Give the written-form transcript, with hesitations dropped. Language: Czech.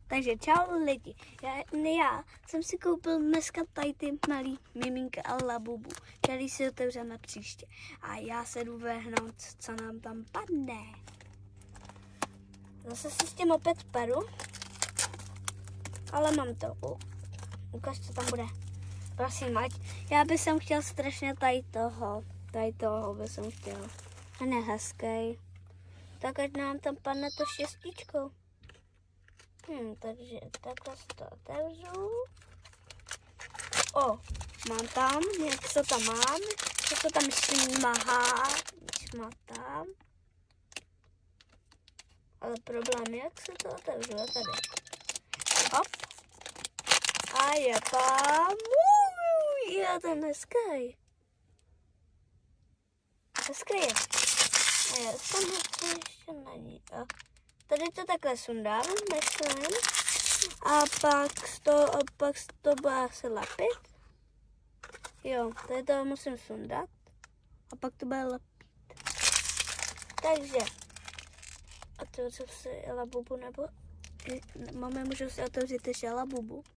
Takže čau lidi, já jsem si koupil dneska tady ty malý miminka a labubu, který si otevřeme příště. A já se jdu vehnout, co nám tam padne. Zase si s tím opět peru, ale mám to. Ukaž, co tam bude. Prosím, ať. Já bych sem chtěl strašně tady toho bych jsem chtěl. A nehezkej. Tak ať nám tam padne to šestičko. Takže takhle to otevřu. O, mám tam, co tam mám, co to tam šmatám. Ale problém je, jak se to otevřu, tady. Hop. A je tam, je ten hezký. Hezký je. A je tam ještě není. Tady to takhle sundám, myslím. A pak to bude asi lepit. Jo, tady to musím sundat. A pak to bude lepit. Takže. A to co si labubu nebo... Máme, můžu si otevřít ještě labubu.